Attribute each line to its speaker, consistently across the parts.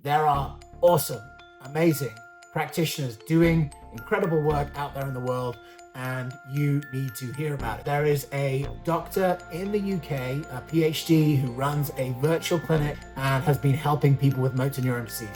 Speaker 1: There are awesome, amazing practitioners doing incredible work out there in the world, and you need to hear about it. There is a doctor in the UK, a PhD, who runs a virtual clinic and has been helping people with motor neuron disease.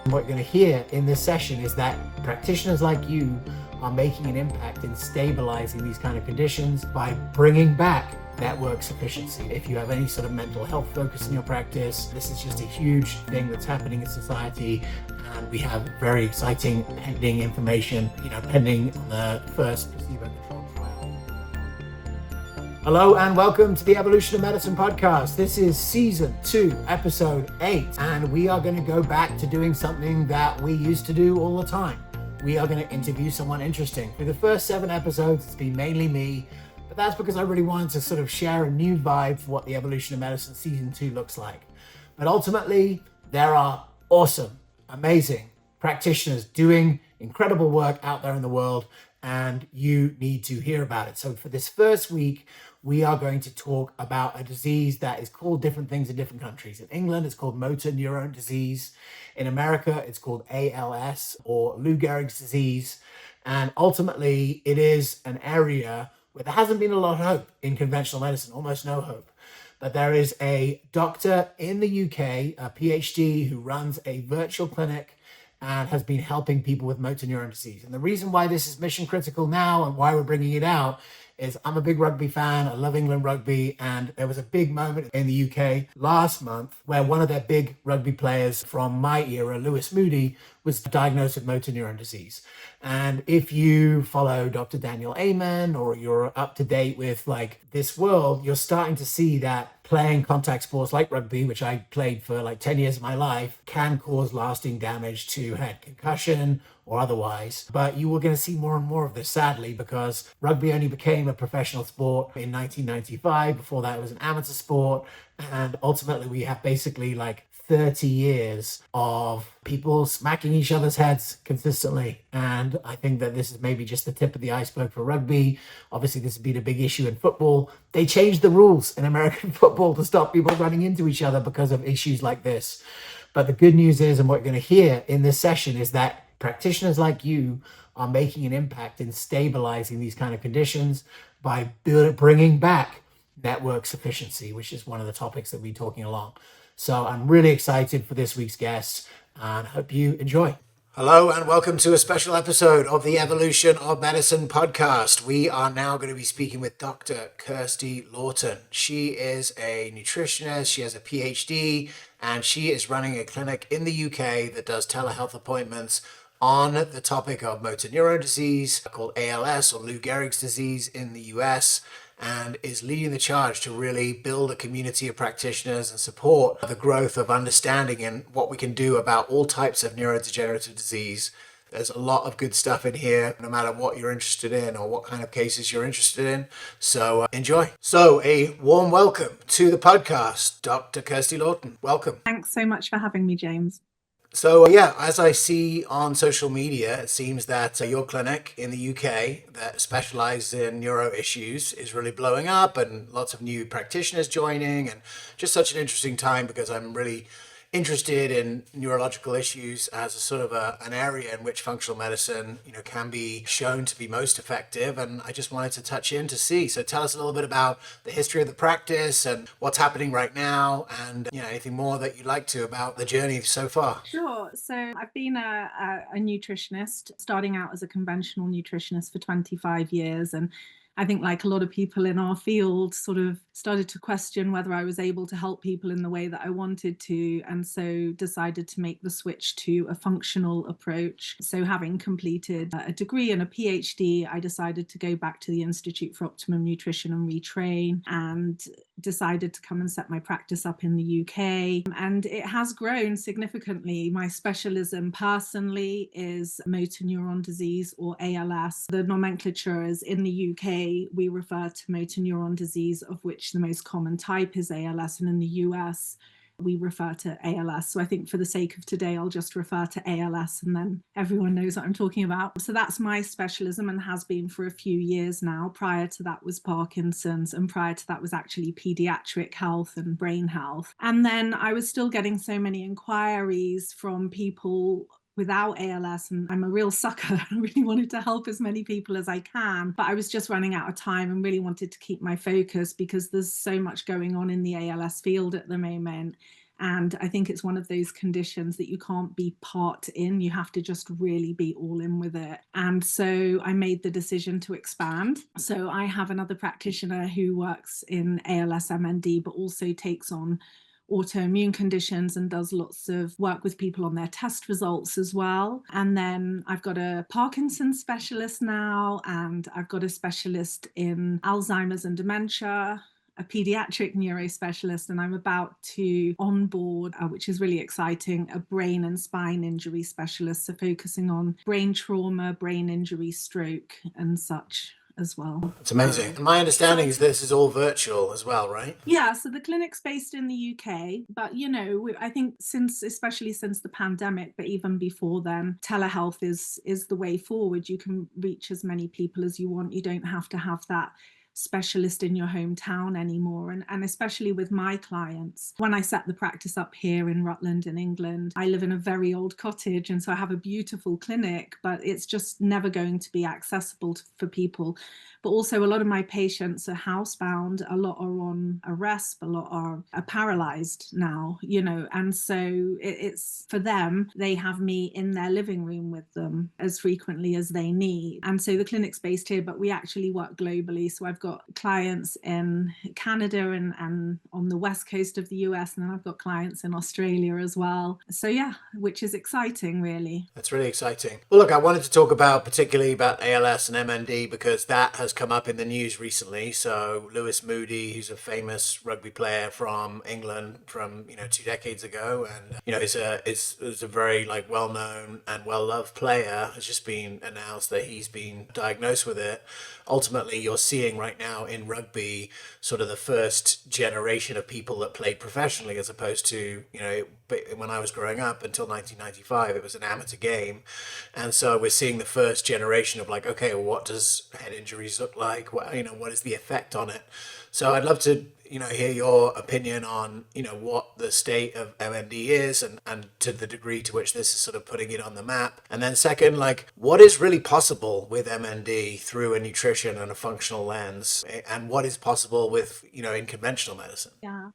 Speaker 1: What you're going to hear in this session is that practitioners like you are making an impact in stabilizing these kind of conditions by bringing back network sufficiency. If you have any sort of mental health focus in your practice, this is just a huge thing that's happening in society, and we have very exciting pending information, pending on the first placebo-controlled trial. Hello and welcome to the Evolution of Medicine podcast. This is season 2, episode 8, and we are going to go back to doing something that we used to do all the time. We are going to interview someone interesting. For the first 7 episodes, it's been mainly me, but that's because I really wanted to sort of share a new vibe for what the Evolution of Medicine season 2 looks like. But ultimately, there are awesome, amazing practitioners doing incredible work out there in the world, and you need to hear about it. So for this first week, we are going to talk about a disease that is called different things in different countries. In England, it's called motor neurone disease. In America, it's called ALS or Lou Gehrig's disease. And ultimately, it is an area where there hasn't been a lot of hope in conventional medicine, almost no hope. But there is a doctor in the UK, a PhD, who runs a virtual clinic and has been helping people with motor neurone disease. And the reason why this is mission critical now and why we're bringing it out is I'm a big rugby fan. I love England rugby. And there was a big moment in the UK last month where one of their big rugby players from my era, Lewis Moody, was diagnosed with motor neurone disease. And if you follow Dr. Daniel Amen or you're up to date with this world, you're starting to see that playing contact sports like rugby, which I played for 10 years of my life, can cause lasting damage to head, concussion or otherwise. But you were going to see more and more of this, sadly, because rugby only became a professional sport in 1995. Before that, it was an amateur sport. And ultimately, we have basically 30 years of people smacking each other's heads consistently. And I think that this is maybe just the tip of the iceberg for rugby. Obviously, this has been a big issue in football. They changed the rules in American football to stop people running into each other because of issues like this. But the good news is, and what you're going to hear in this session, is that practitioners like you are making an impact in stabilizing these kind of conditions by bringing back network sufficiency, which is one of the topics that we're talking along. So I'm really excited for this week's guest and hope you enjoy. Hello and welcome to a special episode of the Evolution of Medicine podcast. We are now going to be speaking with Dr. Kirstie Lawton. She is a nutritionist, she has a PhD, and she is running a clinic in the UK that does telehealth appointments on the topic of motor neurone disease, called ALS or Lou Gehrig's disease in the US, and is leading the charge to really build a community of practitioners and support the growth of understanding and what we can do about all types of neurodegenerative disease. There's a lot of good stuff in here, no matter what you're interested in or what kind of cases you're interested in. So enjoy. So a warm welcome to the podcast, Dr. Kirstie Lawton. Welcome.
Speaker 2: Thanks so much for having me, James.
Speaker 1: So as I see on social media, it seems that your clinic in the UK that specializes in neuro issues is really blowing up and lots of new practitioners joining, and just such an interesting time because I'm really interested in neurological issues as a sort of an area in which functional medicine, can be shown to be most effective. And I just wanted to touch in to see. So tell us a little bit about the history of the practice and what's happening right now, and anything more that you'd like to about the journey so far.
Speaker 2: Sure. So I've been a nutritionist, starting out as a conventional nutritionist for 25 years. And I think like a lot of people in our field sort of started to question whether I was able to help people in the way that I wanted to, and so decided to make the switch to a functional approach. So having completed a degree and a PhD, I decided to go back to the Institute for Optimum Nutrition and retrain, and decided to come and set my practice up in the UK. And it has grown significantly. My specialism personally is motor neuron disease, or ALS. The nomenclature is, in the UK, we refer to motor neuron disease, of which the most common type is ALS, and in the US we refer to ALS. So I think for the sake of today, I'll just refer to ALS and then everyone knows what I'm talking about. So that's my specialism and has been for a few years now. Prior to that was Parkinson's, and prior to that was actually pediatric health and brain health. And then I was still getting so many inquiries from people without ALS, and I'm a real sucker. I really wanted to help as many people as I can, but I was just running out of time and really wanted to keep my focus because there's so much going on in the ALS field at the moment. And I think it's one of those conditions that you can't be part in. You have to just really be all in with it. And so I made the decision to expand. So I have another practitioner who works in ALS MND, but also takes on autoimmune conditions and does lots of work with people on their test results as well. And then I've got a Parkinson's specialist now, and I've got a specialist in Alzheimer's and dementia, a pediatric neuro specialist, and I'm about to onboard, which is really exciting, a brain and spine injury specialist, so focusing on brain trauma, brain injury, stroke and such as well.
Speaker 1: It's amazing. My understanding is this is all virtual as well, right?
Speaker 2: Yeah, so the clinic's based in the UK, but I think especially since the pandemic, but even before then, telehealth is the way forward. You can reach as many people as you want. You don't have to have that specialist in your hometown anymore. And especially with my clients, when I set the practice up here in Rutland in England, I live in a very old cottage, and so I have a beautiful clinic, but it's just never going to be accessible for people. But also a lot of my patients are housebound, a lot are on a RESP, a lot are paralyzed now, and so it's for them, they have me in their living room with them as frequently as they need. And so the clinic's based here, but we actually work globally. So I've got clients in Canada and on the west coast of the US, and then I've got clients in Australia as well. So yeah, which is exciting, really.
Speaker 1: That's really exciting. Well, look, I wanted to talk particularly about ALS and MND because that has come up in the news recently. So Lewis Moody, who's a famous rugby player from England from 2 decades ago, and is a very well-known and well-loved player, has just been announced that he's been diagnosed with it. Ultimately, you're seeing right now in rugby sort of the first generation of people that played professionally, as opposed to when I was growing up until 1995, it was an amateur game. And so we're seeing the first generation of okay, well, what does head injuries look like? What is the effect on it? So I'd love to hear your opinion on what the state of MND is and to the degree to which this is sort of putting it on the map. And then second, what is really possible with MND through a nutrition and a functional lens, and what is possible with in conventional medicine?
Speaker 2: Yeah.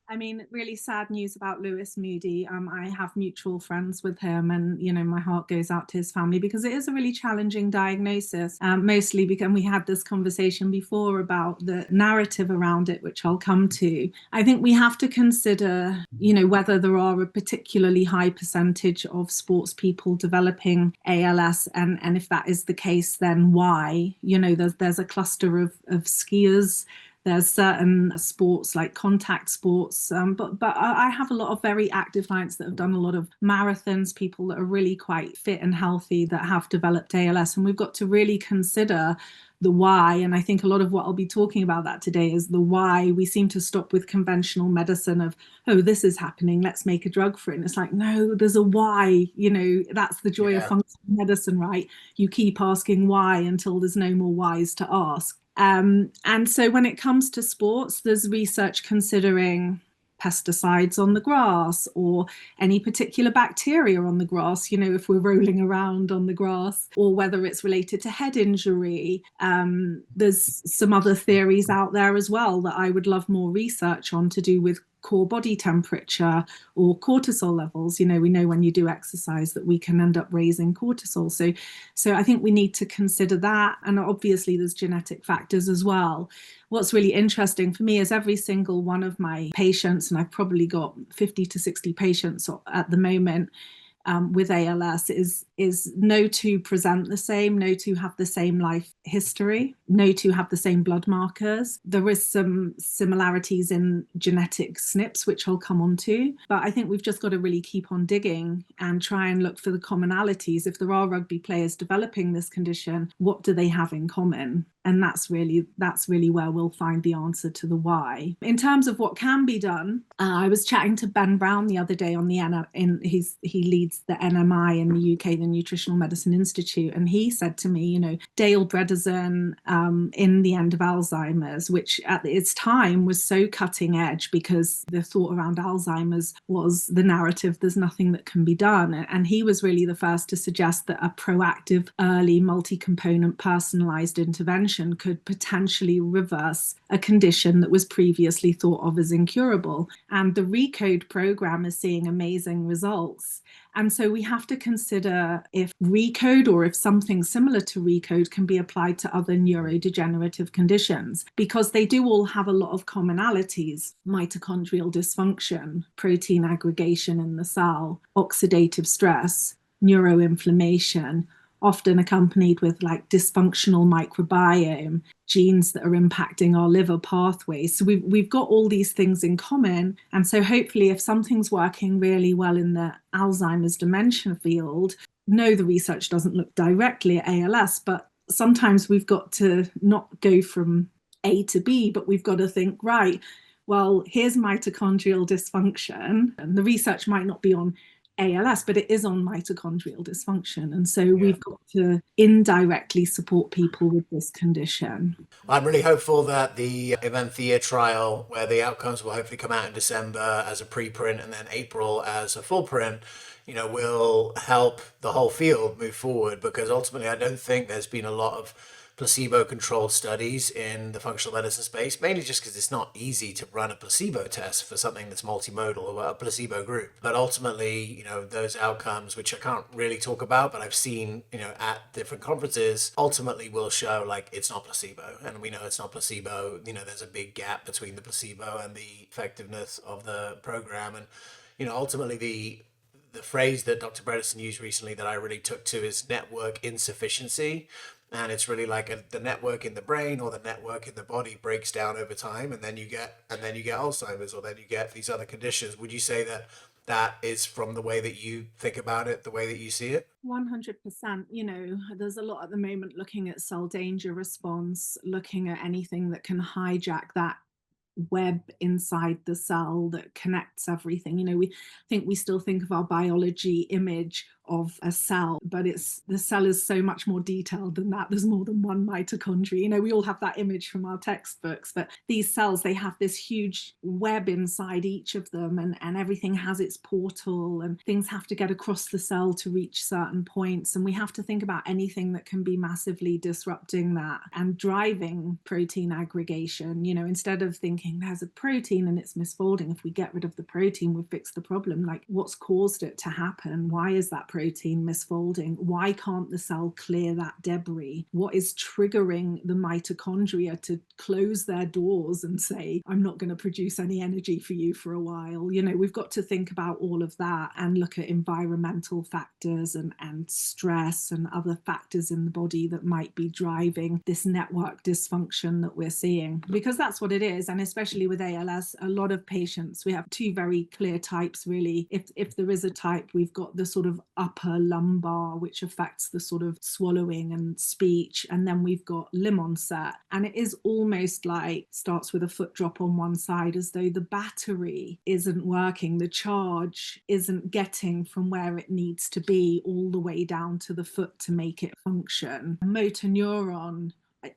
Speaker 2: I mean, really sad news about Lewis Moody. I have mutual friends with him, and my heart goes out to his family because it is a really challenging diagnosis. Mostly because we had this conversation before about the narrative around it, which I'll come to. I think we have to consider, whether there are a particularly high percentage of sports people developing ALS, and if that is the case, then why? There's a cluster of skiers. There's certain sports like contact sports, but I have a lot of very active clients that have done a lot of marathons, people that are really quite fit and healthy that have developed ALS. And we've got to really consider the why. And I think a lot of what I'll be talking about that today is the why. We seem to stop with conventional medicine of, oh, this is happening, let's make a drug for it. And it's no, there's a why. That's the joy of functional medicine, right? You keep asking why until there's no more whys to ask. And so when it comes to sports, there's research considering pesticides on the grass or any particular bacteria on the grass, if we're rolling around on the grass, or whether it's related to head injury. There's some other theories out there as well that I would love more research on to do with core body temperature or cortisol levels. We know when you do exercise that we can end up raising cortisol. So I think we need to consider that. And obviously there's genetic factors as well. What's really interesting for me is every single one of my patients, and I've probably got 50 to 60 patients at the moment, with ALS is no two present the same, no two have the same life history, no two have the same blood markers. There is some similarities in genetic SNPs, which I'll come on to, but I think we've just got to really keep on digging and try and look for the commonalities. If there are rugby players developing this condition, what do they have in common? And that's really where we'll find the answer to the why. In terms of what can be done, I was chatting to Ben Brown the other day on the he leads the NMI in the UK, the Nutritional Medicine Institute, and he said to me, Dale Bredesen in The End of Alzheimer's, which at its time was so cutting edge because the thought around Alzheimer's was the narrative, there's nothing that can be done. And he was really the first to suggest that a proactive, early, multi-component, personalized intervention could potentially reverse a condition that was previously thought of as incurable. And the RECODE program is seeing amazing results. And so we have to consider if RECODE or if something similar to RECODE can be applied to other neurodegenerative conditions, because they do all have a lot of commonalities: mitochondrial dysfunction, protein aggregation in the cell, oxidative stress, neuroinflammation, often accompanied with like dysfunctional microbiome, genes that are impacting our liver pathways. So we've got all these things in common. And so hopefully if something's working really well in the Alzheimer's dementia field, no, the research doesn't look directly at ALS, but sometimes we've got to not go from A to B, but we've got to think, right, well, here's mitochondrial dysfunction, and the research might not be on ALS, but it is on mitochondrial dysfunction. And so we've got to indirectly support people with this condition.
Speaker 1: I'm really hopeful that the Eventhea trial, where the outcomes will hopefully come out in December as a preprint and then April as a full print, will help the whole field move forward, because ultimately I don't think there's been a lot of placebo-controlled studies in the functional medicine space, mainly just because it's not easy to run a placebo test for something that's multimodal or a placebo group. But ultimately, those outcomes, which I can't really talk about, but I've seen, at different conferences, ultimately will show like it's not placebo. And we know it's not placebo. There's a big gap between the placebo and the effectiveness of the program. And, ultimately the phrase that Dr. Bredesen used recently that I really took to is network insufficiency. And it's really like the network in the brain or the network in the body breaks down over time, and then you get Alzheimer's, or then you get these other conditions. Would you say that is from the way that you think about it, the way that you see it?
Speaker 2: 100%. There's a lot at the moment looking at cell danger response, looking at anything that can hijack that web inside the cell that connects everything. We still think of our biology image of a cell, but the cell is so much more detailed than that. There's more than one mitochondria. We all have that image from our textbooks, but these cells, they have this huge web inside each of them, and everything has its portal, and things have to get across the cell to reach certain points. And we have to think about anything that can be massively disrupting that and driving protein aggregation. Instead of thinking there's a protein and it's misfolding, if we get rid of the protein, we've fixed the problem. Like, what's caused it to happen? Why is that protein misfolding? Why can't the cell clear that debris? What is triggering the mitochondria to close their doors and say, I'm not going to produce any energy for you for a while? We've got to think about all of that and look at environmental factors and stress and other factors in the body that might be driving this network dysfunction that we're seeing, because that's what it is. And especially with ALS, a lot of patients, we have two very clear types, really. If there is a type, we've got the sort of upper lumbar, which affects the sort of swallowing and speech, and then we've got limb onset, and it is almost like starts with a foot drop on one side, as though the battery isn't working, the charge isn't getting from where it needs to be all the way down to the foot to make it function. Motor neuron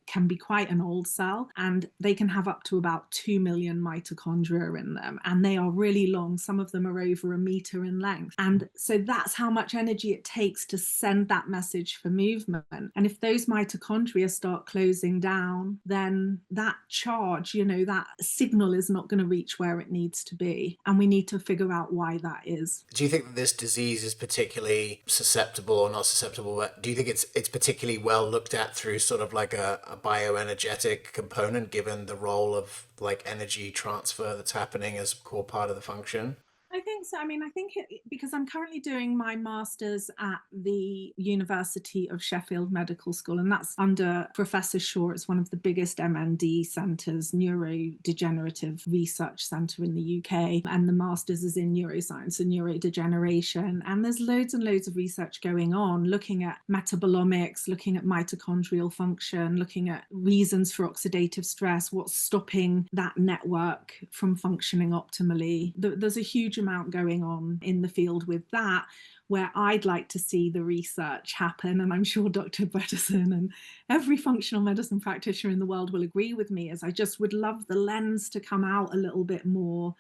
Speaker 2: can be quite an old cell, and they can have up to about 2 million mitochondria in them, and they are really long. Some of them are over a meter in length, and so that's how much energy it takes to send that message for movement. And if those mitochondria start closing down, then that charge, that signal is not going to reach where it needs to be, and we need to figure out why that is.
Speaker 1: Do you think that this disease is particularly susceptible, or not susceptible, but do you think it's particularly well looked at through sort of like a bioenergetic component, given the role of like energy transfer that's happening as a core part of the function?
Speaker 2: I think so. I mean, I think because I'm currently doing my master's at the University of Sheffield Medical School, and that's under Professor Shaw. It's one of the biggest MND centres, neurodegenerative research centre in the UK. And the master's is in neuroscience and neurodegeneration. And there's loads and loads of research going on, looking at metabolomics, looking at mitochondrial function, looking at reasons for oxidative stress, what's stopping that network from functioning optimally. There's a huge amount going on in the field with that, where I'd like to see the research happen. And I'm sure Dr. Bredesen and every functional medicine practitioner in the world will agree with me, as I just would love the lens to come out a little bit more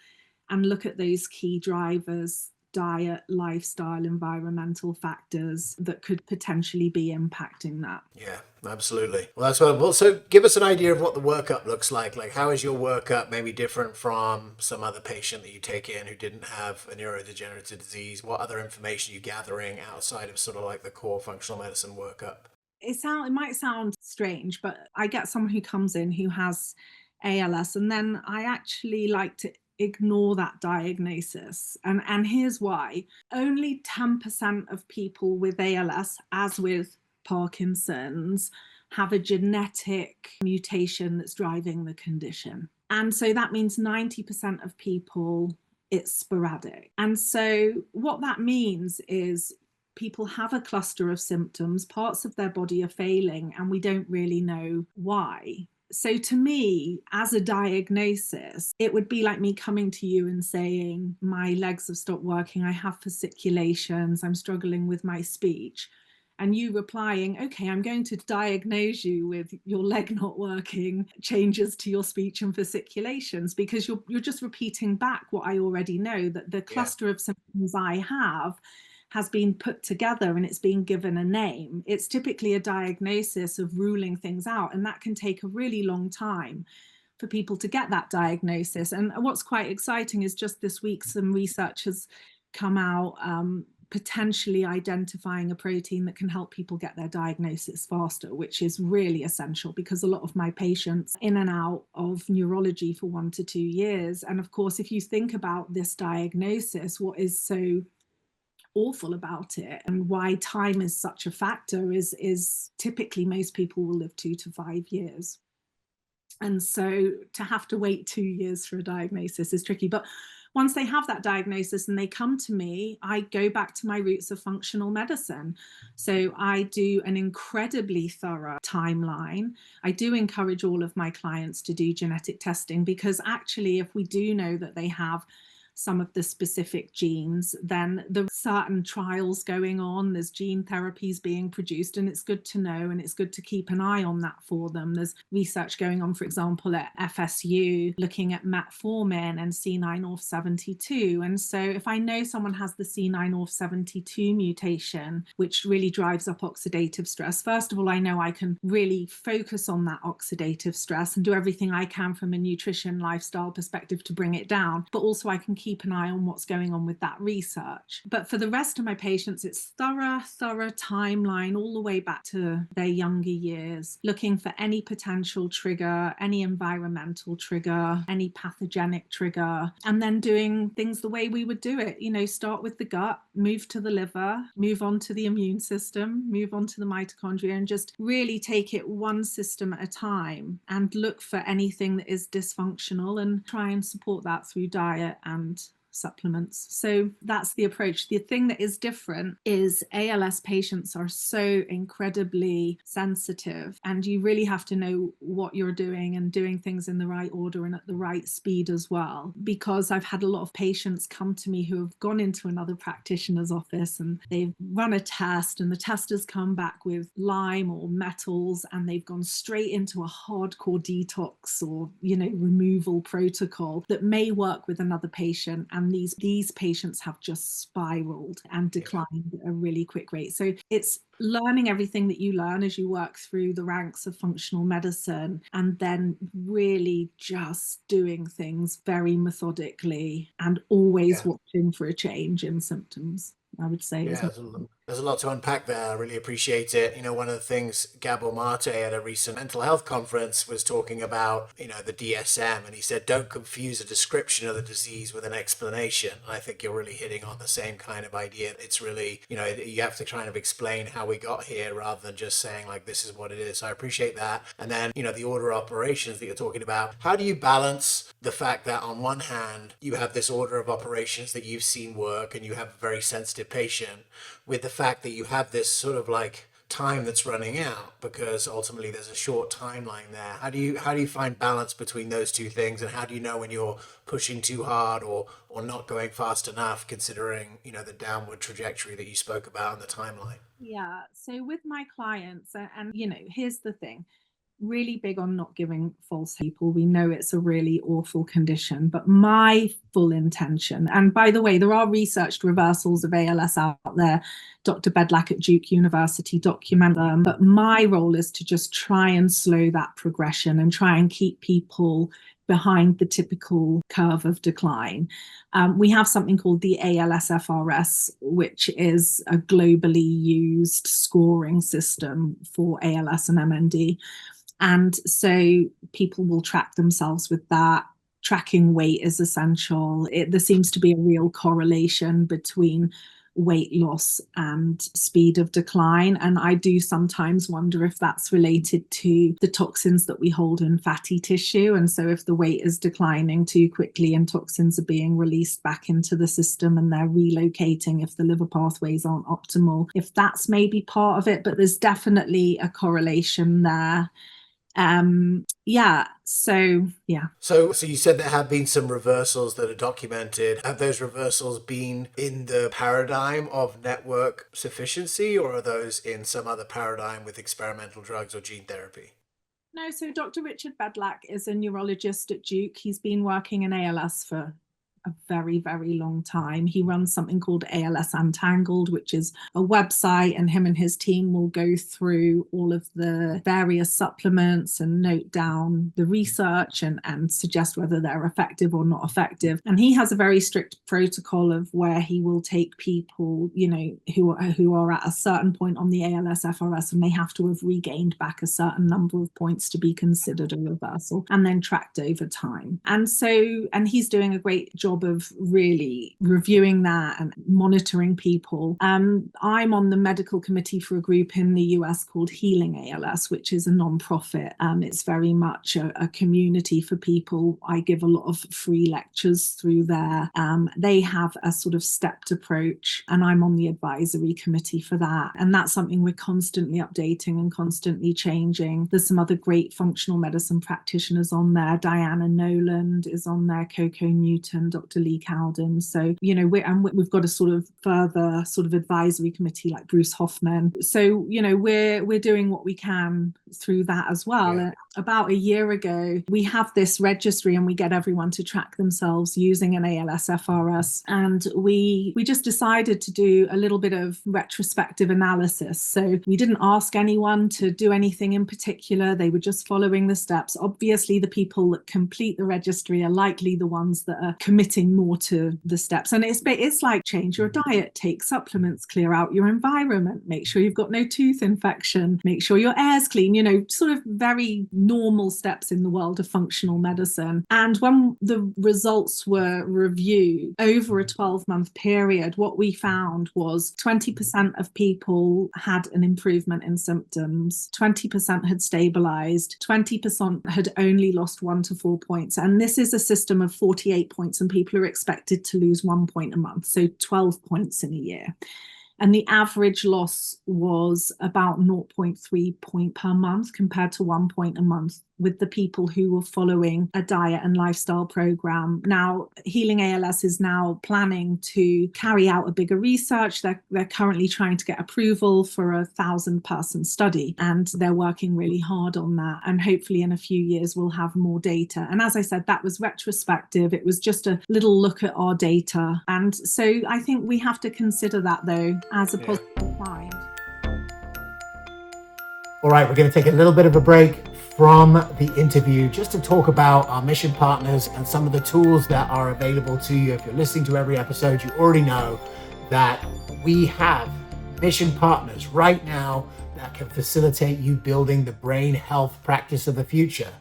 Speaker 2: and look at those key drivers: diet, lifestyle, environmental factors that could potentially be impacting that.
Speaker 1: Yeah, absolutely. Well, that's well. So give us an idea of what the workup looks like. Like, how is your workup maybe different from some other patient that you take in who didn't have a neurodegenerative disease? What other information are you gathering outside of sort of like the core functional medicine workup?
Speaker 2: It might sound strange, but I get someone who comes in who has ALS, and then I actually like to ignore that diagnosis. And here's why. Only 10% of people with ALS, as with Parkinson's, have a genetic mutation that's driving the condition. And so that means 90% of people, it's sporadic. And so what that means is people have a cluster of symptoms, parts of their body are failing, and we don't really know why. So to me, as a diagnosis, it would be like me coming to you and saying, my legs have stopped working, I have fasciculations, I'm struggling with my speech. And you replying, okay, I'm going to diagnose you with your leg not working, changes to your speech and fasciculations, because you're just repeating back what I already know, that the cluster of symptoms I have has been put together and it's been given a name. It's typically a diagnosis of ruling things out, and that can take a really long time for people to get that diagnosis. And what's quite exciting is just this week some research has come out potentially identifying a protein that can help people get their diagnosis faster, which is really essential, because a lot of my patients in and out of neurology for 1 to 2 years. And of course, if you think about this diagnosis, what is so awful about it and why time is such a factor is typically most people will live 2 to 5 years. And so to have to wait 2 years for a diagnosis is tricky. But once they have that diagnosis and they come to me, I go back to my roots of functional medicine. So I do an incredibly thorough timeline. I do encourage all of my clients to do genetic testing, because actually, if we do know that they have some of the specific genes, then there are certain trials going on, there's gene therapies being produced, and it's good to know, and it's good to keep an eye on that for them. There's research going on, for example, at FSU, looking at metformin and C9orf72. And so if I know someone has the C9orf72 mutation, which really drives up oxidative stress, first of all, I know I can really focus on that oxidative stress and do everything I can from a nutrition lifestyle perspective to bring it down, but also I can keep an eye on what's going on with that research. But for the rest of my patients, it's thorough timeline all the way back to their younger years, looking for any potential trigger, any environmental trigger, any pathogenic trigger, and then doing things the way we would do it. You know, start with the gut, move to the liver, move on to the immune system, move on to the mitochondria, and just really take it one system at a time and look for anything that is dysfunctional and try and support that through diet and supplements. So that's the approach. The thing that is different is ALS patients are so incredibly sensitive, and you really have to know what you're doing and doing things in the right order and at the right speed as well. Because I've had a lot of patients come to me who have gone into another practitioner's office and they've run a test, and the test has come back with Lyme or metals, and they've gone straight into a hardcore detox or, removal protocol that may work with another patient, and these patients have just spiraled and declined at a really quick rate. So it's learning everything that you learn as you work through the ranks of functional medicine, and then really just doing things very methodically and always watching for a change in symptoms, I would say.
Speaker 1: Yeah, There's a lot to unpack there. I really appreciate it. One of the things Gabor Mate at a recent mental health conference was talking about, the DSM, and he said, don't confuse a description of the disease with an explanation. I think you're really hitting on the same kind of idea. It's really, you have to kind of explain how we got here rather than just saying like, this is what it is. So I appreciate that. And then, the order of operations that you're talking about, how do you balance the fact that on one hand, you have this order of operations that you've seen work and you have a very sensitive patient, with the fact that you have this sort of like time that's running out, because ultimately there's a short timeline there. How do you find balance between those two things, and how do you know when you're pushing too hard or not going fast enough, considering the downward trajectory that you spoke about in the timeline?
Speaker 2: Yeah, so with my clients, and here's the thing, really big on not giving false people. We know it's a really awful condition, but my full intention, and by the way, there are researched reversals of ALS out there. Dr. Bedlack at Duke University document them, but my role is to just try and slow that progression and try and keep people behind the typical curve of decline. We have something called the ALS-FRS, which is a globally used scoring system for ALS and MND. And so people will track themselves with that. Tracking weight is essential. There seems to be a real correlation between weight loss and speed of decline. And I do sometimes wonder if that's related to the toxins that we hold in fatty tissue. And so if the weight is declining too quickly and toxins are being released back into the system and they're relocating if the liver pathways aren't optimal, if that's maybe part of it, but there's definitely a correlation there. So
Speaker 1: you said there have been some reversals that are documented. Have those reversals been in the paradigm of network sufficiency, or are those in some other paradigm with experimental drugs or gene therapy?
Speaker 2: No, so Dr. Richard Bedlack is a neurologist at Duke. He's been working in ALS for a very, very long time. He runs something called ALS Untangled, which is a website, and him and his team will go through all of the various supplements and note down the research and suggest whether they're effective or not effective. And he has a very strict protocol of where he will take people, who are at a certain point on the ALS-FRS, and they have to have regained back a certain number of points to be considered a reversal, and then tracked over time. And he's doing a great job of really reviewing that and monitoring people. I'm on the medical committee for a group in the US called Healing ALS, which is a non-profit. It's very much a community for people. I give a lot of free lectures through there. They have a sort of stepped approach, and I'm on the advisory committee for that. And that's something we're constantly updating and constantly changing. There's some other great functional medicine practitioners on there. Diana Noland is on there, Coco Newton, Dr. Lee Cowden. So, we've got a sort of further sort of advisory committee like Bruce Hoffman. So, we're doing what we can through that as well.
Speaker 1: Yeah.
Speaker 2: About a year ago, we have this registry and we get everyone to track themselves using an ALS-FRS. And we just decided to do a little bit of retrospective analysis. So we didn't ask anyone to do anything in particular. They were just following the steps. Obviously, the people that complete the registry are likely the ones that are committing more to the steps. And it's like change your diet, take supplements, clear out your environment, make sure you've got no tooth infection, make sure your air's clean, sort of very normal steps in the world of functional medicine. And when the results were reviewed over a 12-month period, what we found was 20% of people had an improvement in symptoms, 20% had stabilized, 20% had only lost 1 to 4 points. And this is a system of 48 points, and people are expected to lose 1 point a month, so 12 points in a year. And the average loss was about 0.3 point per month compared to 1 point a month with the people who were following a diet and lifestyle program. Now, Healing ALS is now planning to carry out a bigger research. They're currently trying to get approval for a 1,000-person study, and they're working really hard on that. And hopefully in a few years, we'll have more data. And as I said, that was retrospective. It was just a little look at our data. And so I think we have to consider that, though, as a positive find.
Speaker 1: All right, we're going to take a little bit of a break from the interview just to talk about our mission partners and some of the tools that are available to you. If you're listening to every episode, you already know that we have mission partners right now that can facilitate you building the brain health practice of the future.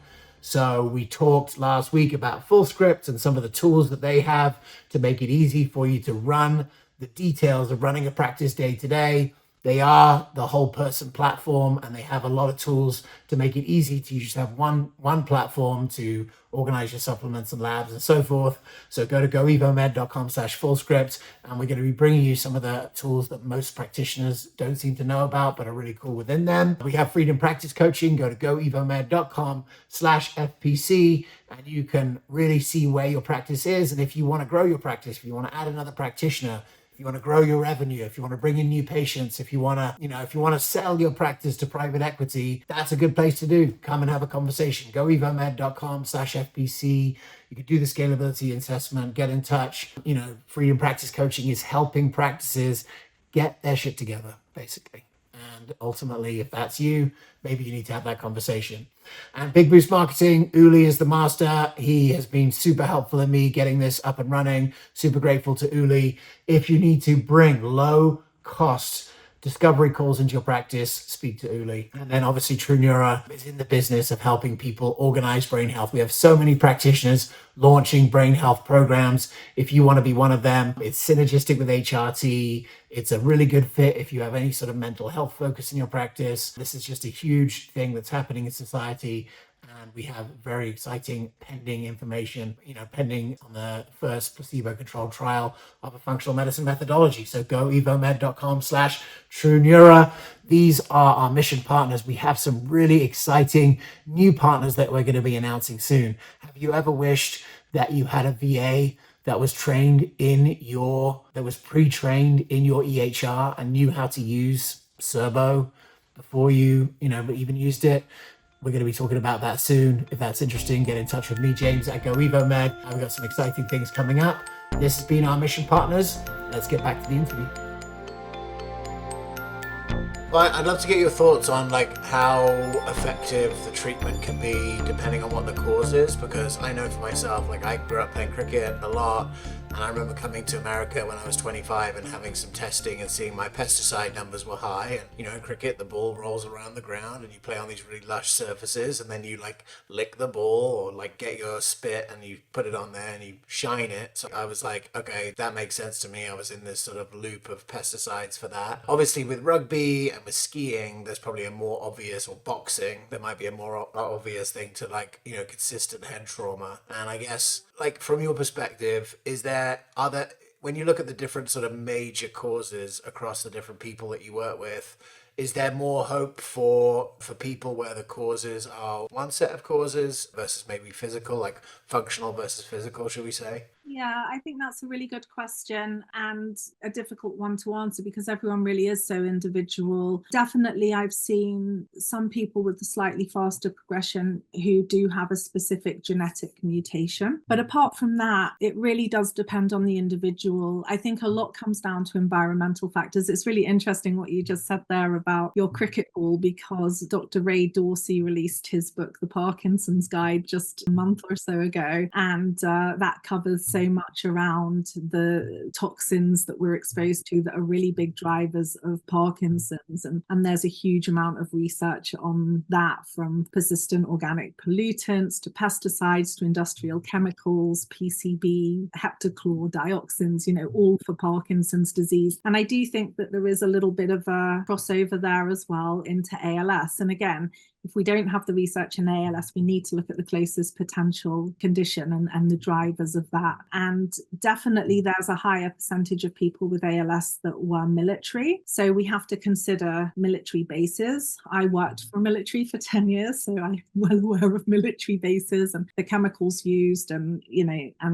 Speaker 1: So we talked last week about FullScript and some of the tools that they have to make it easy for you to run the details of running a practice day to day. They are the whole person platform, and they have a lot of tools to make it easy to just have one platform to organize your supplements and labs and so forth. So go to goevomed.com/fullscript, and we're going to be bringing you some of the tools that most practitioners don't seem to know about, but are really cool within them. We have freedom practice coaching. Go to goevomed.com/FPC, and you can really see where your practice is. And if you want to grow your practice, if you want to add another practitioner, if you want to grow your revenue, if you want to bring in new patients, if you want to, if you want to sell your practice to private equity, that's a good place to do. Come and have a conversation. goevomed.com/FPC. You can do the scalability assessment, get in touch. Freedom practice coaching is helping practices get their shit together, basically. And ultimately, if that's you, maybe you need to have that conversation. And Big Boost Marketing, Uli is the master. He has been super helpful in me getting this up and running. Super grateful to Uli. If you need to bring low cost discovery calls into your practice, speak to Uli. And then obviously True Neuro is in the business of helping people organize brain health. We have so many practitioners launching brain health programs. If you want to be one of them, it's synergistic with HRT. It's a really good fit if you have any sort of mental health focus in your practice. This is just a huge thing that's happening in society. And we have very exciting pending information, pending on the first placebo-controlled trial of a functional medicine methodology. So goevomed.com/TrueNeuro. These are our mission partners. We have some really exciting new partners that we're going to be announcing soon. Have you ever wished that you had a VA that was pre-trained in your EHR and knew how to use Serbo before you even used it? We're going to be talking about that soon. If that's interesting, get in touch with me, James, at GoEvoMed. We've got some exciting things coming up. This has been our mission partners. Let's get back to the interview. Well, I'd love to get your thoughts on how effective the treatment can be depending on what the cause is, because I know for myself, I grew up playing cricket a lot, and I remember coming to America when I was 25 and having some testing and seeing my pesticide numbers were high. And in cricket, the ball rolls around the ground and you play on these really lush surfaces, and then you lick the ball or get your spit and you put it on there and you shine it. So I was like, okay, that makes sense to me. I was in this sort of loop of pesticides for that. Obviously with rugby and with skiing, there's probably a more obvious, or boxing, there might be a more obvious thing to consistent head trauma. And I guess from your perspective, when you look at the different sort of major causes across the different people that you work with, is there more hope for people where the causes are one set of causes versus maybe physical, functional versus physical, should we say?
Speaker 2: Yeah, I think that's a really good question and a difficult one to answer because everyone really is so individual. Definitely, I've seen some people with a slightly faster progression who do have a specific genetic mutation. But apart from that, it really does depend on the individual. I think a lot comes down to environmental factors. It's really interesting what you just said there about your cricket ball, because Dr. Ray Dorsey released his book, The Parkinson's Guide, just a month or so ago. And that covers so much around the toxins that we're exposed to that are really big drivers of Parkinson's. And there's a huge amount of research on that, from persistent organic pollutants to pesticides to industrial chemicals, PCB, heptachlor, dioxins, all for Parkinson's disease. And I do think that there is a little bit of a crossover there as well into ALS. And again, if we don't have the research in ALS, we need to look at the closest potential condition and the drivers of that. And definitely there's a higher percentage of people with ALS that were military. So we have to consider military bases. I worked for military for 10 years, so I'm well aware of military bases and the chemicals used and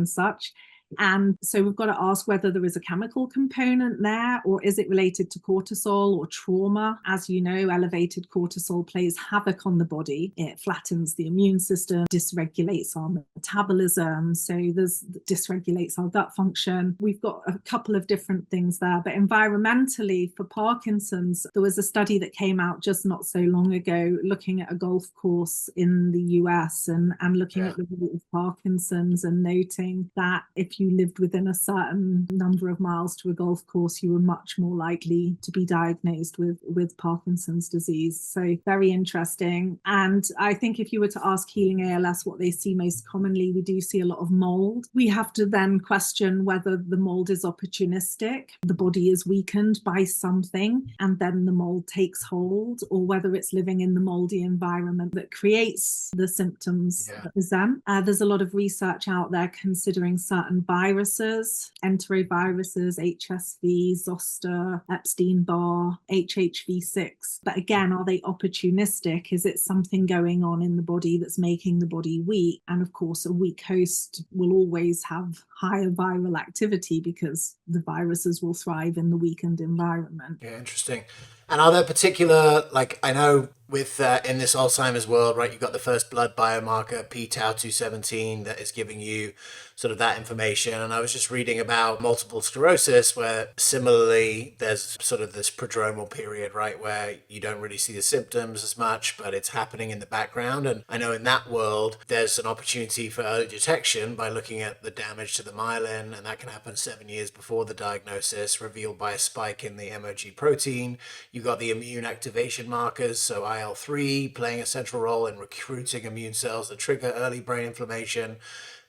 Speaker 2: such. And so we've got to ask whether there is a chemical component there, or is it related to cortisol or trauma? As you know, elevated cortisol plays havoc on the body. It flattens the immune system, dysregulates our metabolism, so dysregulates our gut function. We've got a couple of different things there. But environmentally, for Parkinson's, there was a study that came out just not so long ago looking at a golf course in the US and looking at the root of Parkinson's, and noting that if you lived within a certain number of miles to a golf course, you were much more likely to be diagnosed with Parkinson's disease. So very interesting. And I think if you were to ask Healing ALS what they see most commonly, we do see a lot of mold. We have to then question whether the mold is opportunistic, the body is weakened by something, and then the mold takes hold, or whether it's living in the moldy environment that creates the symptoms that present. There's a lot of research out there considering certain viruses, enteroviruses, HSV, zoster, Epstein-Barr, HHV6. But again, are they opportunistic? Is it something going on in the body that's making the body weak? And of course, a weak host will always have higher viral activity because the viruses will thrive in the weakened environment.
Speaker 1: Yeah, interesting. And are there particular, like, I know with in this Alzheimer's world, right, you've got the first blood biomarker, p-tau217, that is giving you sort of that information. And I was just reading about multiple sclerosis, where similarly there's sort of this prodromal period, right, where you don't really see the symptoms as much, but it's happening in the background. And I know in that world, there's an opportunity for early detection by looking at the damage to the myelin, and that can happen 7 years before the diagnosis, revealed by a spike in the MOG protein. You've got the immune activation markers, so IL-3 playing a central role in recruiting immune cells that trigger early brain inflammation.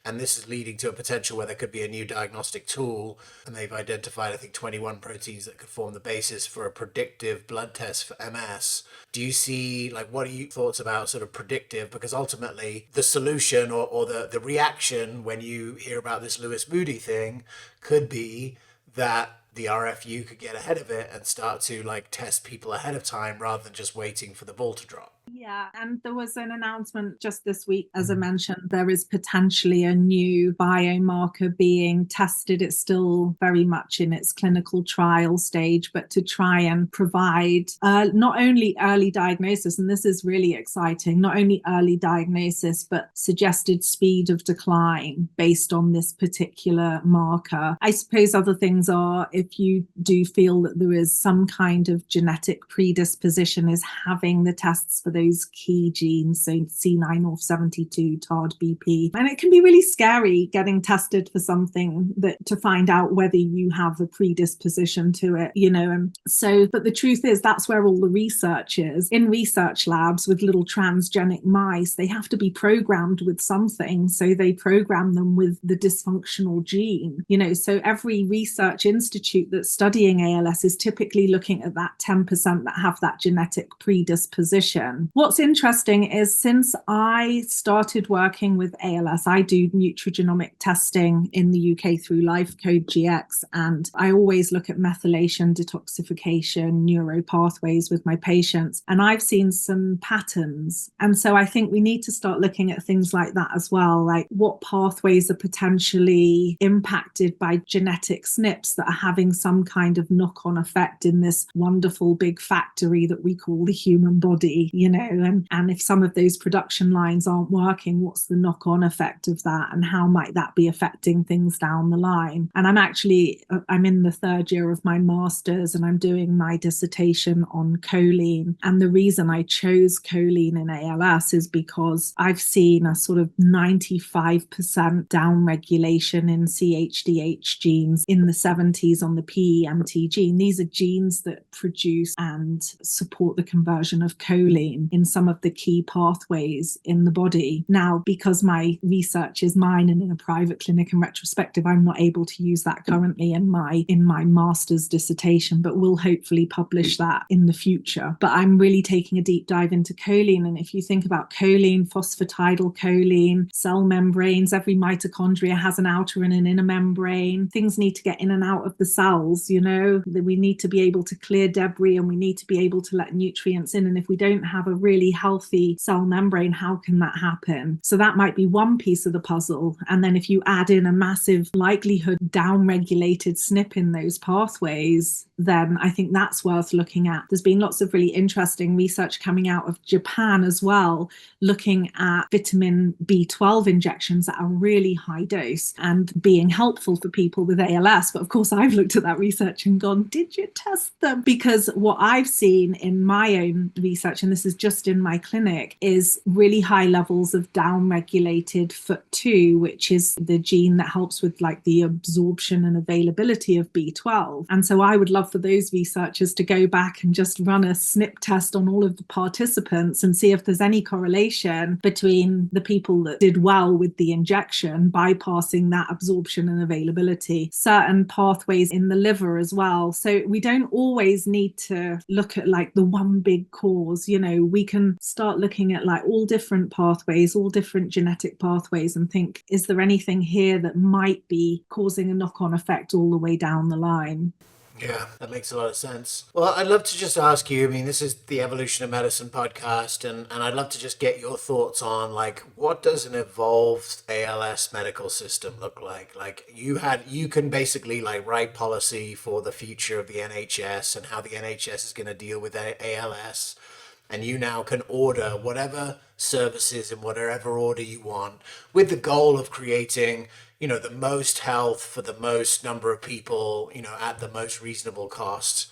Speaker 1: And this is leading to a potential where there could be a new diagnostic tool. And they've identified, I think, 21 proteins that could form the basis for a predictive blood test for MS. Do you see, like, what are your thoughts about sort of predictive? Because ultimately the solution or the reaction when you hear about this Lewis Moody thing could be that the RFU could get ahead of it and start to like test people ahead of time rather than just waiting for the ball to drop.
Speaker 2: Yeah, and there was an announcement just this week, as I mentioned, there is potentially a new biomarker being tested. It's still very much in its clinical trial stage, but to try and provide not only early diagnosis, and this is really exciting, not only early diagnosis, but suggested speed of decline based on this particular marker. I suppose other things are, if you do feel that there is some kind of genetic predisposition, is having the tests for those key genes, so C9orf72, TARD, BP. And it can be really scary getting tested for something that to find out whether you have a predisposition to it, you know. And so, but the truth is that's where all the research is. In research labs with little transgenic mice, they have to be programmed with something. So they program them with the dysfunctional gene, you know. So every research institute that's studying ALS is typically looking at that 10% that have that genetic predisposition. What's interesting is since I started working with ALS, I do nutrigenomic testing in the UK through LifeCode GX, and I always look at methylation, detoxification, neuropathways with my patients, and I've seen some patterns. And so I think we need to start looking at things like that as well, like what pathways are potentially impacted by genetic SNPs that are having some kind of knock-on effect in this wonderful big factory that we call the human body, you know. And if some of those production lines aren't working, what's the knock-on effect of that, and how might that be affecting things down the line? And I'm in the third year of my master's, and I'm doing my dissertation on choline. And the reason I chose choline in ALS is because I've seen a sort of 95% downregulation in CHDH genes in the 70s on the PEMT gene. These are genes that produce and support the conversion of choline in some of the key pathways in the body. Now, because my research is mine and in a private clinic and retrospective, I'm not able to use that currently in my master's dissertation, but we'll hopefully publish that in the future. But I'm really taking a deep dive into choline. And if you think about choline, phosphatidyl choline, cell membranes, every mitochondria has an outer and an inner membrane. Things need to get in and out of the cells, you know, we need to be able to clear debris, and we need to be able to let nutrients in. And if we don't have a really healthy cell membrane, how can that happen? So that might be one piece of the puzzle. And then if you add in a massive likelihood downregulated SNP in those pathways, then I think that's worth looking at. There's been lots of really interesting research coming out of Japan as well, looking at vitamin B12 injections at a really high dose and being helpful for people with ALS. But of course, I've looked at that research and gone, did you test them? Because what I've seen in my own research, and this is just in my clinic is really high levels of down-regulated FUT2, which is the gene that helps with like the absorption and availability of B12. And so I would love for those researchers to go back and just run a SNP test on all of the participants and see if there's any correlation between the people that did well with the injection, bypassing that absorption and availability, certain pathways in the liver as well. So we don't always need to look at like the one big cause. You know, we can start looking at like all different pathways, all different genetic pathways, and think, is there anything here that might be causing a knock-on effect all the way down the line?
Speaker 1: Yeah, that makes a lot of sense. Well, I'd love to just ask you, I mean, this is the Evolution of Medicine podcast, and I'd love to just get your thoughts on, like, what does an evolved ALS medical system look like? Like, you can basically, like, write policy for the future of the NHS and how the NHS is going to deal with ALS, and you now can order whatever services in whatever order you want, with the goal of creating, you know, the most health for the most number of people, you know, at the most reasonable cost.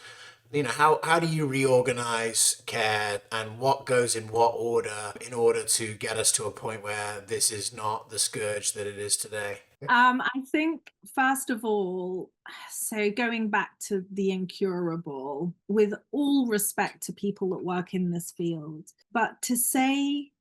Speaker 1: You know, how do you reorganize care, and what goes in what order in order to get us to a point where this is not the scourge that it is today?
Speaker 2: I think, first of all, so going back to the incurable, with all respect to people that work in this field, but to say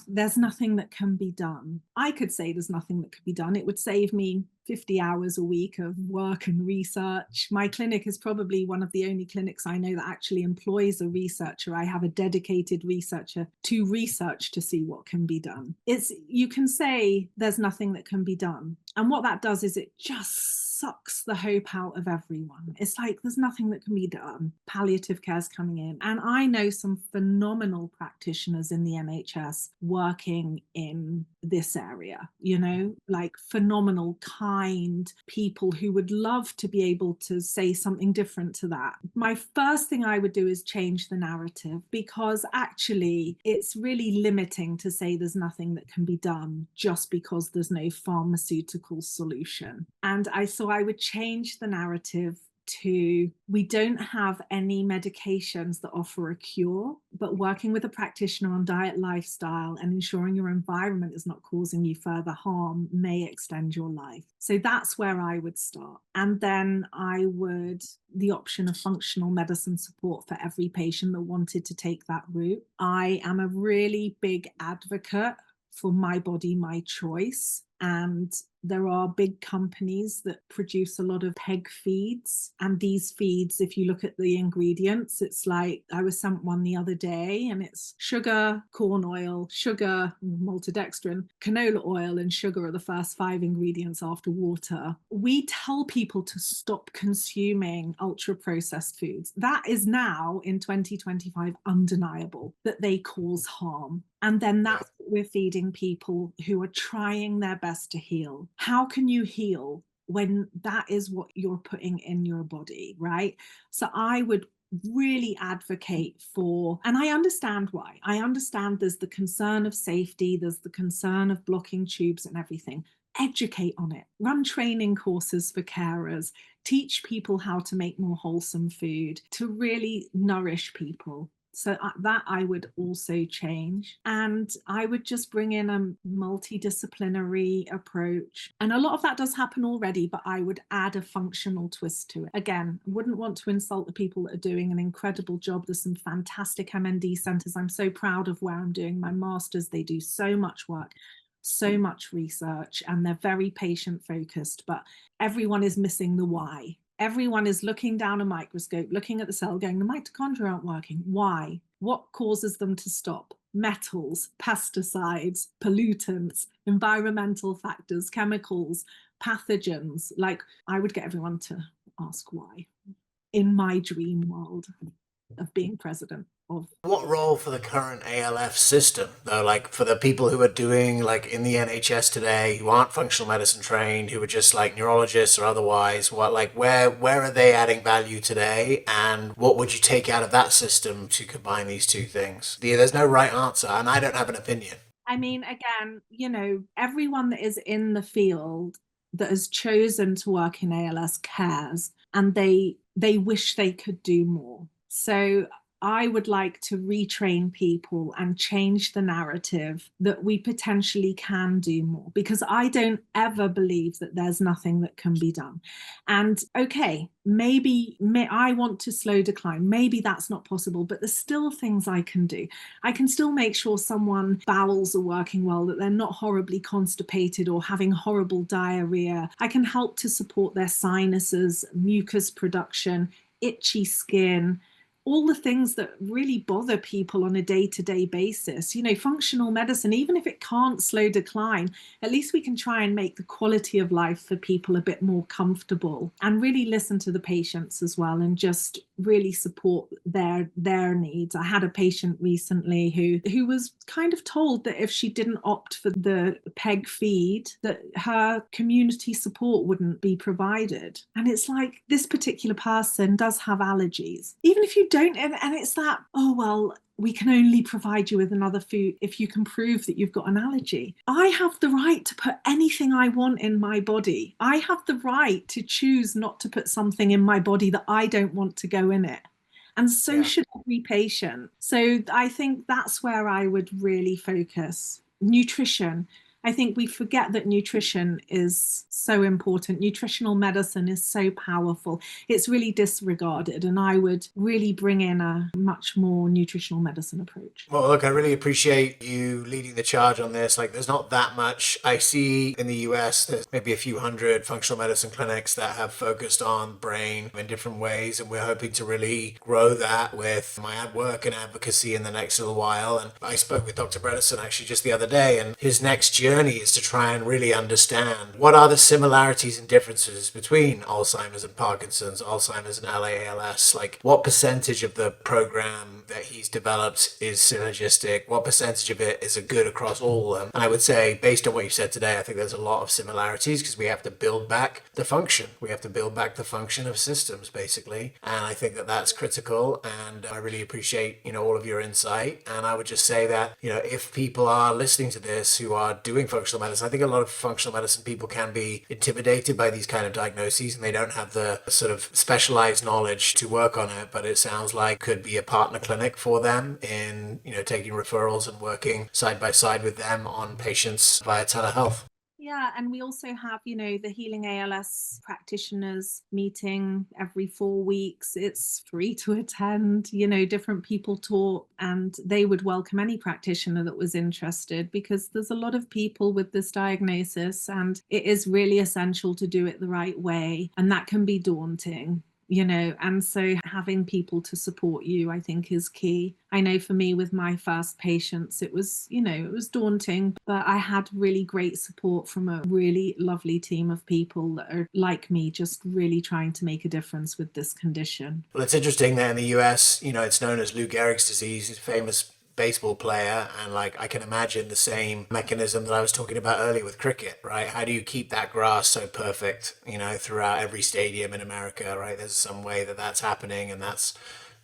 Speaker 2: there's nothing that can be done. I could say there's nothing that could be done. It would save me 50 hours a week of work and research. My clinic is probably one of the only clinics I know that actually employs a researcher. I have a dedicated researcher to research to see what can be done. You can say there's nothing that can be done. And what that does is it just sucks the hope out of everyone. It's like there's nothing that can be done. Palliative care is coming in. And I know some phenomenal practitioners in the NHS working in this area, you know, like phenomenal, kind people who would love to be able to say something different to that. My first thing I would do is change the narrative, because actually it's really limiting to say there's nothing that can be done just because there's no pharmaceutical solution. And so I would change the narrative to, we don't have any medications that offer a cure, but working with a practitioner on diet, lifestyle, and ensuring your environment is not causing you further harm may extend your life. So that's where I would start. And then the option of functional medicine support for every patient that wanted to take that route. I am a really big advocate for my body, my choice. And there are big companies that produce a lot of peg feeds. And these feeds, if you look at the ingredients, it's like, I was sent one the other day, and it's sugar, corn oil, sugar, maltodextrin, canola oil, and sugar are the first 5 ingredients after water. We tell people to stop consuming ultra-processed foods. That is now, in 2025, undeniable that they cause harm. And then that's what we're feeding people who are trying their best to heal. How can you heal when that is what you're putting in your body, right? So I would really advocate for, and I understand why. I understand there's the concern of safety, there's the concern of blocking tubes and everything. Educate on it. Run training courses for carers. Teach people how to make more wholesome food to really nourish people. So that I would also change. And I would just bring in a multidisciplinary approach. And a lot of that does happen already, but I would add a functional twist to it. Again, I wouldn't want to insult the people that are doing an incredible job. There's some fantastic MND centres. I'm so proud of where I'm doing my master's. They do so much work, so much research, and they're very patient focused, but everyone is missing the why. Everyone is looking down a microscope, looking at the cell, going, the mitochondria aren't working. Why? What causes them to stop? Metals, pesticides, pollutants, environmental factors, chemicals, pathogens. Like, I would get everyone to ask why in my dream world of being president of.
Speaker 1: What role for the current ALF system, though, like for the people who are doing like in the NHS today, who aren't functional medicine trained, who are just like neurologists or otherwise, where are they adding value today, and what would you take out of that system to combine these two things? There's no right answer, and I don't have an opinion.
Speaker 2: I mean, again, you know, everyone that is in the field that has chosen to work in ALS cares, and they wish they could do more. So I would like to retrain people and change the narrative that we potentially can do more, because I don't ever believe that there's nothing that can be done. And okay, maybe I want to slow decline. Maybe that's not possible, but there's still things I can do. I can still make sure someone's bowels are working well, that they're not horribly constipated or having horrible diarrhea. I can help to support their sinuses, mucus production, itchy skin, all the things that really bother people on a day-to-day basis. Functional medicine, even if it can't slow decline, at least we can try and make the quality of life for people a bit more comfortable, and really listen to the patients as well, and just really support their needs. I had a patient recently who was kind of told that if she didn't opt for the peg feed, that her community support wouldn't be provided. And it's like, this particular person does have allergies. Even if you don't, and it's that, oh, well, we can only provide you with another food if you can prove that you've got an allergy. I have the right to put anything I want in my body. I have the right to choose not to put something in my body that I don't want to go in it. And so should every patient. So I think that's where I would really focus. Nutrition. I think we forget that nutrition is so important. Nutritional medicine is so powerful. It's really disregarded, and I would really bring in a much more nutritional medicine approach.
Speaker 1: Well, look, I really appreciate you leading the charge on this. Like, there's not that much. I see in the US, there's maybe a few hundred functional medicine clinics that have focused on brain in different ways, and we're hoping to really grow that with my work and advocacy in the next little while. And I spoke with Dr. Bredesen actually just the other day, and his next journey is to try and really understand what are the similarities and differences between Alzheimer's and Parkinson's, Alzheimer's and ALS. Like, what percentage of the program that he's developed is synergistic? What percentage of it is a good across all of them? And I would say, based on what you said today, I think there's a lot of similarities, because we have to build back the function. We have to build back the function of systems, basically. And I think that that's critical. And I really appreciate, all of your insight. And I would just say that, if people are listening to this who are doing functional medicine, I think a lot of functional medicine people can be intimidated by these kind of diagnoses, and they don't have the sort of specialized knowledge to work on it. But it sounds like could be a partner clinic for them in, taking referrals and working side by side with them on patients via telehealth.
Speaker 2: Yeah, and we also have, the Healing ALS practitioners meeting every 4 weeks. It's free to attend, different people talk, and they would welcome any practitioner that was interested, because there's a lot of people with this diagnosis, and it is really essential to do it the right way, and that can be daunting. And so having people to support you, I think, is key. I know for me, with my first patients, it was, it was daunting, but I had really great support from a really lovely team of people that are like me, just really trying to make a difference with this condition.
Speaker 1: Well, it's interesting that in the US, it's known as Lou Gehrig's disease. He's a famous baseball player, and I can imagine the same mechanism that I was talking about earlier with cricket, right? How do you keep that grass so perfect, throughout every stadium in America, right? There's some way that that's happening, and that's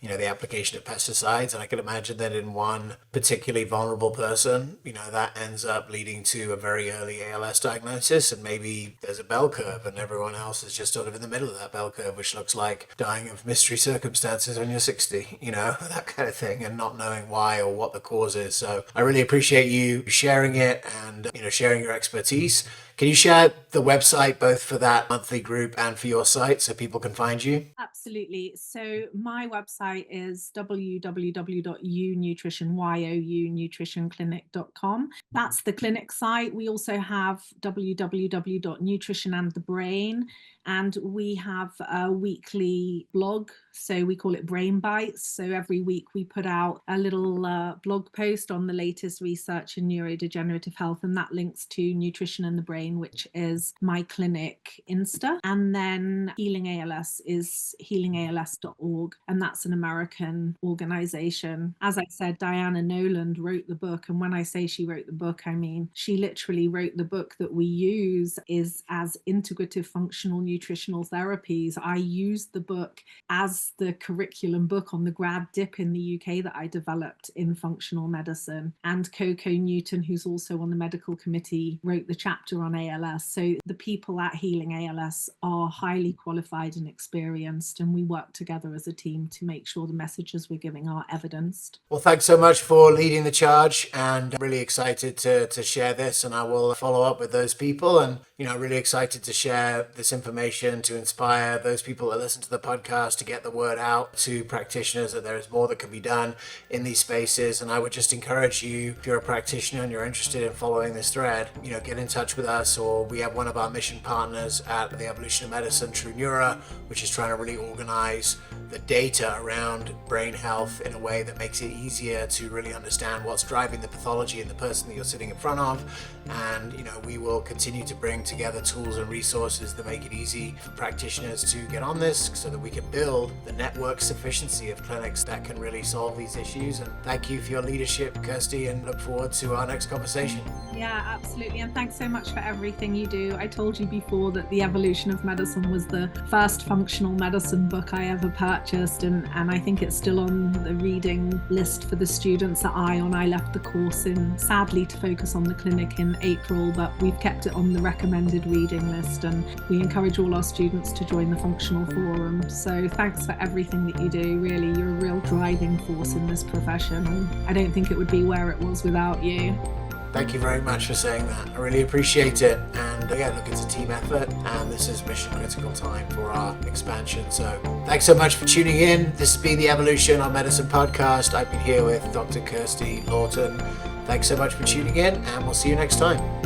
Speaker 1: the application of pesticides. And I can imagine that in one particularly vulnerable person, that ends up leading to a very early ALS diagnosis, and maybe there's a bell curve and everyone else is just sort of in the middle of that bell curve, which looks like dying of mystery circumstances when you're 60, that kind of thing, and not knowing why or what the cause is. So I really appreciate you sharing it and, sharing your expertise. Can you share the website both for that monthly group and for your site so people can find you?
Speaker 2: Absolutely. So my website is www.younutritionclinic.com. That's the clinic site. We also have www.nutritionandthebrain, and we have a weekly blog. So we call it Brain Bites. So every week we put out a little blog post on the latest research in neurodegenerative health, and that links to Nutrition and the Brain, which is my clinic Insta. And then Healing ALS is healingals.org, and that's an American organization. As I said, Diana Noland wrote the book, and when I say she wrote the book, I mean she literally wrote the book that we use is as integrative functional nutrition nutritional therapies. I used the book as the curriculum book on the grad dip in the UK that I developed in functional medicine. And Coco Newton, who's also on the medical committee, wrote the chapter on ALS. So the people at Healing ALS are highly qualified and experienced, and we work together as a team to make sure the messages we're giving are evidenced.
Speaker 1: Well, thanks so much for leading the charge, and I'm really excited to share this, and I will follow up with those people, and really excited to share this information to inspire those people that listen to the podcast, to get the word out to practitioners that there is more that can be done in these spaces. And I would just encourage you, if you're a practitioner and you're interested in following this thread, get in touch with us, or we have one of our mission partners at the Evolution of Medicine, True Neuro, which is trying to really organize the data around brain health in a way that makes it easier to really understand what's driving the pathology in the person that you're sitting in front of. And we will continue to bring together tools and resources that make it easy for practitioners to get on this, so that we can build the network sufficiency of clinics that can really solve these issues. And thank you for your leadership, Kirstie, and look forward to our next conversation.
Speaker 2: Yeah, absolutely. And thanks so much for everything you do. I told you before that The Evolution of Medicine was the first functional medicine book I ever purchased, and I think it's still on the reading list for the students at ION. I left the course sadly to focus on the clinic in April, but we've kept it on the recommended reading list, and we encourage all our students to join the Functional Forum. So thanks for everything that you do. Really, you're a real driving force in this profession, and I don't think it would be where it was without you.
Speaker 1: Thank you very much for saying that. I really appreciate it. And again, look, it's a team effort, and this is mission critical time for our expansion. So thanks so much for tuning in. This has been the Evolution of Medicine podcast. I've been here with Dr. Kirstie Lawton. Thanks so much for tuning in, and we'll see you next time.